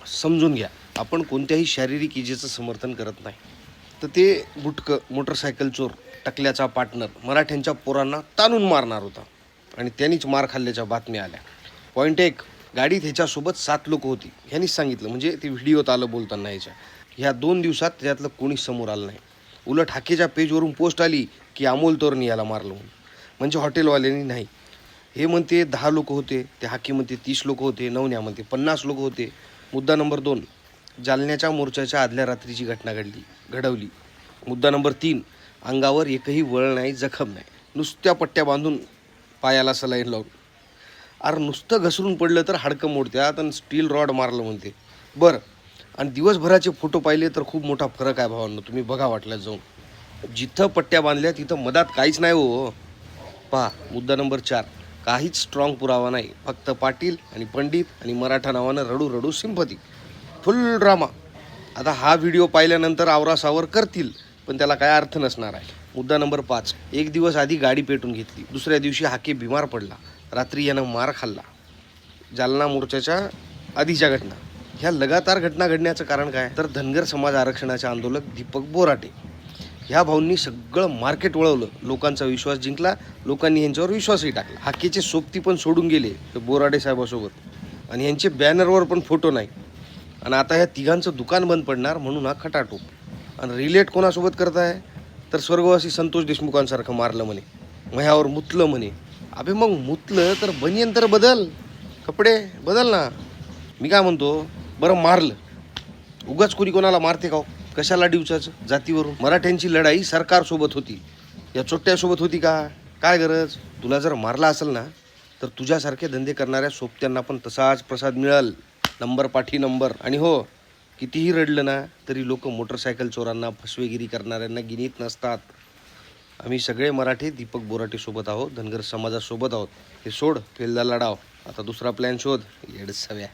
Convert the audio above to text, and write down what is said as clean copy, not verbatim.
समजून घ्या, आपण कोणत्याही शारीरिक इजेचं समर्थन करत नाही. तर ते बुटकं मोटरसायकल चोर टकल्याचा पार्टनर मराठ्यांच्या पोरांना ताणून मारणार होता आणि त्यांनीच मार खाल्ल्याच्या बातम्या आल्या. पॉईंट एक, गाडीत ह्याच्यासोबत 7 लोक होती. ह्यांनीच सांगितलं, म्हणजे ते व्हिडिओत आलं बोलताना. ह्या 2 दिवसात त्यातलं कोणीच समोर आलं नाही. उलट हाकेच्या पेजवरून पोस्ट आली की अमोल तोरणी याला मारलं म्हणून. म्हणजे हॉटेलवाल्यांनी नाही. हे म्हणते 10 लोक होते, ते हाकी म्हणते 30 लोक होते, नवन्या म्हणते 50 लोक होते. मुद्दा नंबर 2, जालन्याच्या मोर्चाच्या आदल्या रात्रीची घटना घडवली. मुद्दा नंबर 3, अंगावर एकही वळ नाही, जखम नाही, नुसत्या पट्ट्या बांधून पायाला सलाईन लावून. अरे नुसतं घसरून पडलं तर हाडकं मोडत्यात आणि स्टील रॉड मारलं म्हणते. बरं, आणि दिवसभराचे फोटो पाहिले तर खूप मोठा फरक आहे भावांनो. तुम्ही बघा वाटल्यास जाऊन. जिथं पट्ट्या बांधल्या तिथं मधात काहीच नाही हो. पहा मुद्दा नंबर 4, काहीच स्ट्रॉंग पुरावा नाही, फक्त पाटील आणि पंडित आणि मराठा नावानं रडू रडू सिंपती, फुल ड्रामा. आता हा व्हिडिओ पाहिल्यानंतर आवरासावर करतील, पण त्याला काय अर्थ नसणार आहे. मुद्दा नंबर 5, एक दिवस आधी गाडी पेटून घेतली, दुसऱ्या दिवशी हाके बिमार पडला, रात्री यानं मार खाल्ला. जालना मोर्चाच्या आधीच्या घटना. ह्या लगातार घटना घडण्याचं कारण काय, तर धनगर समाज आरक्षणाचे आंदोलक दीपक बोराटे ह्या भाऊंनी सगळं मार्केट वळवलं, लोकांचा विश्वास जिंकला, लोकांनी यांच्यावर विश्वासही टाकला. हाकेचे सोबती पण सोडून गेले बोराडे साहेबासोबत, आणि यांचे बॅनरवर पण फोटो नाही. आणि आता ह्या तिघांचं दुकान बंद पडणार म्हणून हा खटाटोप. आणि रिलेट कोणासोबत करताय, तर स्वर्गवासी संतोष देशमुखांसारखं मारलं म्हणे, मह्यावर मुतलं म्हणे. अबे मग मुतलं तर बनियन तर बदल, कपडे बदल ना. मी काय म्हणतो, बरं मारलं, उगाच कोणी कोणाला मारते का? कशाला डिवचाचं जातीवरून? मराठ्यांची लढाई सरकारसोबत होती, या चोट्ट्यासोबत होती का? काय गरज? तुला जर मारला असेल ना, तर तुझ्यासारखे धंदे करणाऱ्या सोबत्यांना पण तसाच प्रसाद मिळेल, नंबर पाठी नंबर. आणि हो, कितीही रडलं ना तरी लोक मोटरसायकल चोरांना, फसवेगिरी करणाऱ्यांना गिनीत नसतात. आम्ही सगळे मराठी दीपक बोराटे सोबत आहोत, धनगर समाजासोबत आहोत. हे सोड, फेलदा लढाव. आता दुसरा प्लॅन शोध, येड सव्या.